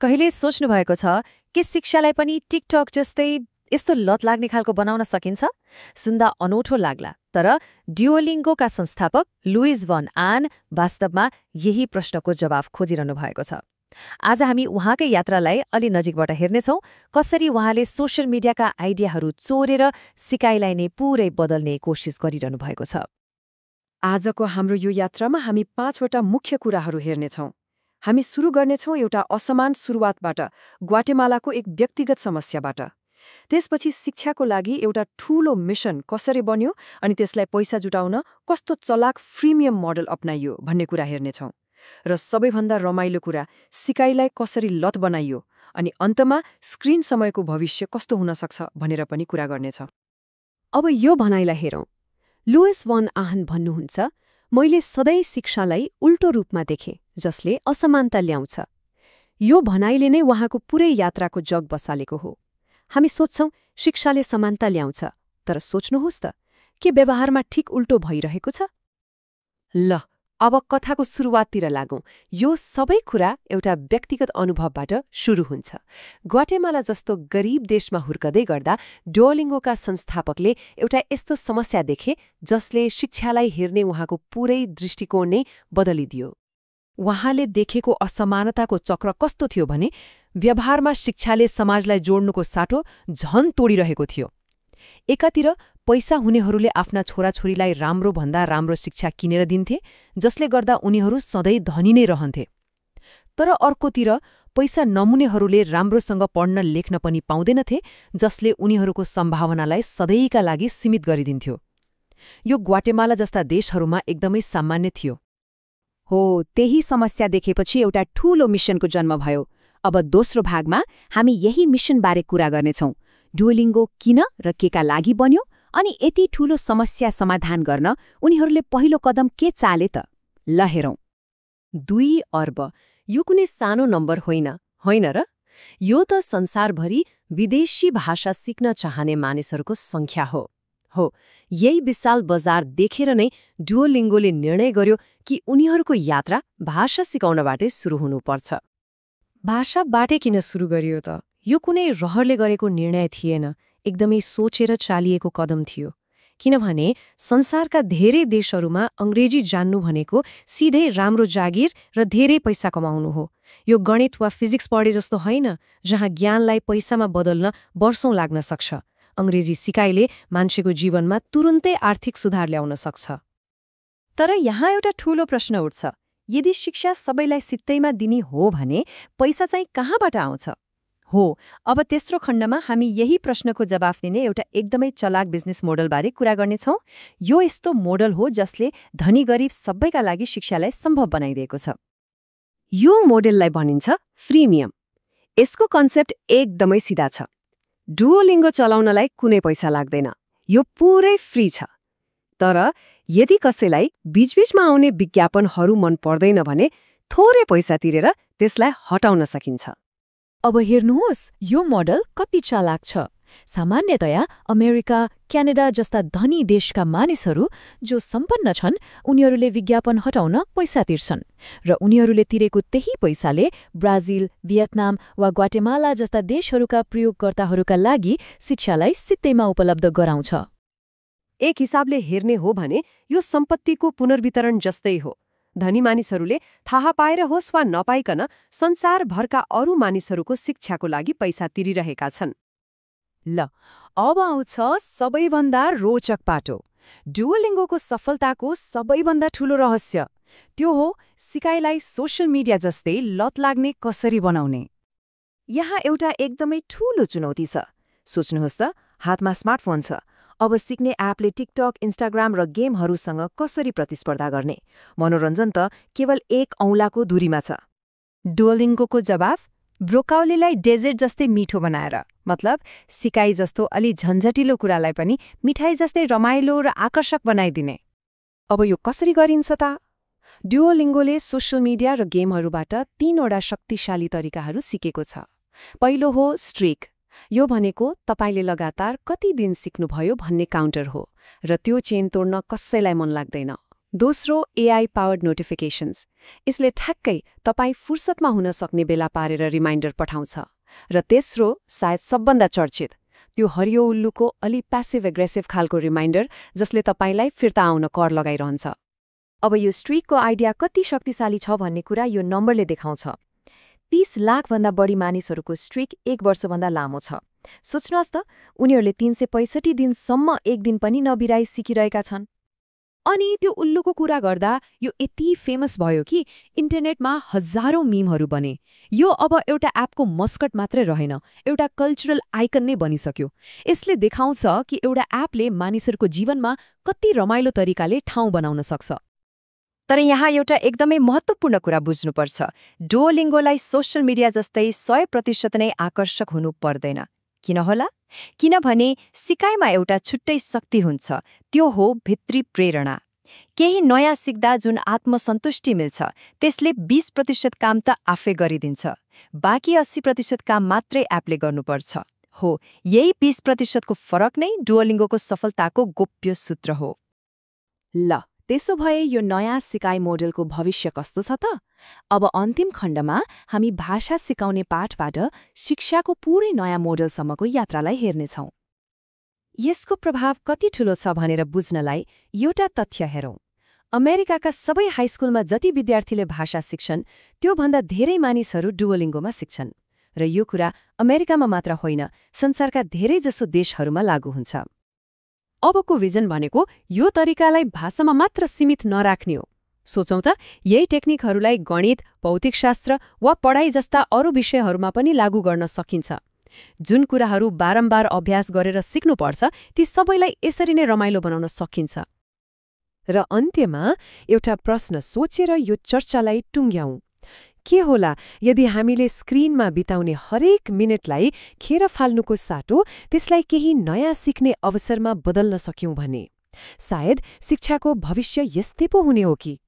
कहिले सोच्नु भएको छ कि शिक्षालाई पनि टिकटक जस्तै यस्तो लत लाग्ने खालको बनाउन सकिन्छ? सुन्दा अनौठो लाग्ला, तर ड्युओलिङ्गोका संस्थापक लुइस भन आन वास्तवमा यही प्रश्नको जवाफ खोजिरहनु भएको छ। आज हामी उहाँकै यात्रालाई अलि नजिकबाट हेर्नेछौँ, कसरी उहाँले सोशल मिडियाका आइडियाहरू चोरेर सिकाइलाई नै पुरै बदल्ने कोसिस गरिरहनु भएको छ। आजको हाम्रो यो यात्रामा हामी 5वटा मुख्य कुराहरू हेर्नेछौँ। हामी सुरु गर्नेछौँ एउटा असमान सुरुवातबाट, ग्वाटेमालाको एक व्यक्तिगत समस्याबाट। त्यसपछि शिक्षाको लागि एउटा ठूलो मिशन कसरी बन्यो अनि त्यसलाई पैसा जुटाउन कस्तो चलाक फ्रिमियम मोडल अपनाइयो भन्ने कुरा हेर्नेछौँ। र सबैभन्दा रमाइलो कुरा, सिकाइलाई कसरी लत बनाइयो अनि अन्तमा स्क्रिन समयको भविष्य कस्तो हुन सक्छ भनेर पनि कुरा गर्नेछ। अब यो भनाइलाई हेरौँ। लुइस भन आन भन्नुहुन्छ, मैले सधैँ शिक्षालाई उल्टो रूपमा देखेँ जसले असमानता ल्याउँछ। यो भनाइले नै उहाँको पुरै यात्राको जग बसालेको हो। हामी सोच्छौँ शिक्षाले समानता ल्याउँछ, तर सोच्नुहोस् त, के व्यवहारमा ठिक उल्टो भइरहेको छ? ल, अब कथाको सुरुवाततिर लागौँ। यो सबै कुरा एउटा व्यक्तिगत अनुभवबाट सुरु हुन्छ। ग्वाटेमाला जस्तो गरिब देशमा हुर्कदै गर्दा डुओलिङ्गोका संस्थापकले एउटा यस्तो समस्या देखे जसले शिक्षालाई हेर्ने उहाँको पुरै दृष्टिकोण नै बदलिदियो। उहाँले देखेको असमानताको चक्र कस्तो थियो भने, व्यवहारमा शिक्षाले समाजलाई जोड्नुको साटो झन तोडिरहेको थियो। एकातिर पैसा हुनेहरूले आफ्ना छोराछोरीलाई राम्रो भन्दा राम्रो शिक्षा किनेर दिन्थे, जसले गर्दा उनीहरू सधैँ धनी नै रहन्थे। तर अर्कोतिर पैसा नमुनेहरूले राम्रोसँग पढ्न लेख्न पनि पाउँदैनथे, जसले उनीहरूको सम्भावनालाई सधैँका लागि सीमित गरिदिन्थ्यो। यो ग्वाटेमाला जस्ता देशहरूमा एकदमै सामान्य थियो। हो, त्यही समस्या देखेपछि एउटा ठूलो मिशनको जन्म भयो। अब दोस्रो भागमा हामी यही मिशनबारे कुरा गर्नेछौँ। डुओलिङ्गो किन र केका लागि बन्यो अनि यति ठूलो समस्या समाधान गर्न उनीहरूले पहिलो कदम के चाले त? ल हेरौँ। 2 अर्ब, यो कुनै सानो नम्बर होइन, होइन र? यो त संसारभरि विदेशी भाषा सिक्न चाहने मानिसहरूको सङ्ख्या हो। यही विशाल बजार देखेर नै डुओलिङ्गोले निर्णय गर्यो कि उनीहरूको यात्रा भाषा सिकाउनबाटै सुरु हुनुपर्छ। भाषाबाटै किन सुरु गरियो त? यो कुनै रहरले गरेको निर्णय थिएन, एकदमै सोचेर चालिएको कदम थियो। किनभने संसारका धेरै देशहरूमा अङ्ग्रेजी जान्नु भनेको सिधै राम्रो जागिर र धेरै पैसा कमाउनु हो। यो गणित वा फिजिक्स पढे जस्तो होइन, जहाँ ज्ञानलाई पैसामा बदल्न वर्षौं लाग्न सक्छ। अङ्ग्रेजी सिकाइले मान्छेको जीवनमा तुरुन्तै आर्थिक सुधार ल्याउन सक्छ। तर यहाँ एउटा ठूलो प्रश्न उठ्छ। यदि शिक्षा सबैलाई सित्तैमा दिने हो भने पैसा चाहिँ कहाँबाट आउँछ? हो, अब तेस्रो खण्डमा हामी यही प्रश्नको जवाफ दिने एउटा एकदमै चलाक बिजनेस मोडलबारे कुरा गर्नेछौँ। यो यस्तो मोडल हो जसले धनी गरिब सबैका लागि शिक्षालाई सम्भव बनाइदिएको छ। यो मोडललाई भनिन्छ फ्रिमियम। यसको कन्सेप्ट एकदमै सिधा छ। डुओलिङ्गो चलाउनलाई कुनै पैसा लाग्दैन, यो पुरै फ्री छ। तर यदि कसैलाई बीचबीचमा आउने विज्ञापनहरू मन पर्दैन भने थोरै पैसा तिरेर त्यसलाई हटाउन सकिन्छ। अब हेर्नुहोस्, यो मोडल कति चालाक छ। सामान्यतया अमेरिका, क्यानाडा जस्ता धनी देशका मानिसहरू जो सम्पन्न छन्, उनीहरूले विज्ञापन हटाउन पैसा तिर्छन् र उनीहरूले तिरेको त्यही पैसाले ब्राजिल, भियतनाम वा ग्वाटेमाला जस्ता देशहरूका प्रयोगकर्ताहरूका लागि शिक्षालाई सित्तैमा उपलब्ध गराउँछ। एक हिसाबले हेर्ने हो भने यो सम्पत्तिको पुनर्वितरण जस्तै हो। धनी मानिसहरूले थाहा पाएर होस् वा नपाइकन संसारभरका अरू मानिसहरूको शिक्षाको लागि पैसा तिरिरहेका छन्। ल, अब आउँछ सबैभन्दा रोचक पाटो। डुओलिङ्गोको सफलताको सबैभन्दा ठूलो रहस्य त्यो हो सिकाइलाई सोशल मिडिया जस्तै लत लाग्ने कसरी बनाउने। यहाँ एउटा एकदमै ठूलो चुनौती छ। सोच्नुहोस् त, हातमा स्मार्टफोन छ। अब सिक्ने एपले टिकटक, इन्स्टाग्राम र गेमहरूसँग कसरी प्रतिस्पर्धा गर्ने? मनोरञ्जन त केवल एक औँलाको दूरीमा छ। डुओलिङ्गोको जवाफ ब्रोकाउलीलाई डेजर्ट जस्तै मिठो बनाएर, मतलब सिकाइ जस्तो अलि झन्झटिलो कुरालाई पनि मिठाई जस्तै रमाइलो र आकर्षक बनाइदिने। अब यो कसरी गरिन्छ त? डुओलिङ्गोले सोशल मिडिया र गेमहरूबाट 3वटा शक्तिशाली तरिकाहरू सिकेको छ। पहिलो हो स्ट्रिक। यो भनेको तपाईले लगातार कति दिन सिक्नुभयो भन्ने काउन्टर हो, र त्यो चेन तोड्न कसैलाई मन लाग्दैन। दोस्रो, AI पावर्ड नोटिफिकेशन्स। यसले ठ्याक्कै तपाईँ फुर्सदमा हुन सक्ने बेला पारेर रिमाइन्डर पठाउँछ। र तेस्रो, सायद सबभन्दा चर्चित, त्यो हरियो उल्लुको अलि प्यासिभ एग्रेसिभ खालको रिमाइन्डर जसले तपाईँलाई फिर्ता आउन कर लगाइरहन्छ। अब यो स्ट्रिकको आइडिया कति शक्तिशाली छ भन्ने कुरा यो नम्बरले देखाउँछ। 30 लाखभन्दा बढी मानिसहरूको स्ट्रिक 1 वर्षभन्दा लामो छ। सोच्नुहोस् त, उनीहरूले 365 दिनसम्म एक दिन पनि नबिराई सिकिरहेका छन्। अनि त्यो उल्लुको कुरा गर्दा यो यति फेमस भयो कि इन्टरनेटमा हजारौं मिमहरू बने। यो अब एउटा एपको मस्कट मात्रै रहेन, एउटा कल्चरल आइकन नै बनिसक्यो। यसले देखाउँछ कि एउटा एपले मानिसहरूको जीवनमा कति रमाइलो तरिकाले ठाउँ बनाउन सक्छ। तर यहाँ एउटा एकदमै महत्त्वपूर्ण कुरा बुझ्नुपर्छ। डुओलिङ्गोलाई सोशल मिडिया जस्तै 100% नै आकर्षक हुनु पर्दैन। किन होला? किनभने सिकाइमा एउटा छुट्टै शक्ति हुन्छ, त्यो हो भित्री प्रेरणा। केही नयाँ सिक्दा जुन आत्मसन्तुष्टि मिल्छ त्यसले 20% काम त आफै गरिदिन्छ। बाँकी 80% काम मात्रै एपले गर्नुपर्छ। हो, यही 20% को फरक नै डुओलिङ्गोको सफलताको गोप्य सूत्र हो। ल, त्यसो भए यो नयाँ सिकाइ मोडेलको भविष्य कस्तो छ त? अब अन्तिम खण्डमा हामी भाषा सिकाउने पाठबाट शिक्षाको पूरै नयाँ मोडेलसम्मको यात्रालाई हेर्नेछौँ। यसको प्रभाव कति ठूलो छ भनेर बुझ्नलाई एउटा तथ्य हेरौँ। अमेरिकाका सबै हाइस्कुलमा जति विद्यार्थीले भाषा सिक्छन् त्योभन्दा धेरै मानिसहरू डुओलिङ्गोमा सिक्छन्। र यो कुरा अमेरिकामा मात्र होइन, संसारका धेरैजसो देशहरूमा लागू हुन्छ। अबको भिजन भनेको यो तरिकालाई भाषामा मात्र सीमित नराख्ने हो। सोचौँ त, यही टेक्निकहरूलाई गणित, भौतिकशास्त्र वा पढाइ जस्ता अरू विषयहरूमा पनि लागू गर्न सकिन्छ। जुन कुराहरू बारम्बार अभ्यास गरेर सिक्नुपर्छ ती सबैलाई यसरी नै रमाइलो बनाउन सकिन्छ। र अन्त्यमा एउटा प्रश्न सोचेर यो चर्चालाई टुङ्ग्याउँ। के होला यदि हामीले स्क्रिनमा बिताउने हरेक मिनेटलाई खेर फाल्नुको साटो त्यसलाई केही नयाँ सिक्ने अवसरमा बदल्न सक्यौं भने? सायद शिक्षाको भविष्य यस्तै पो हुने हो कि?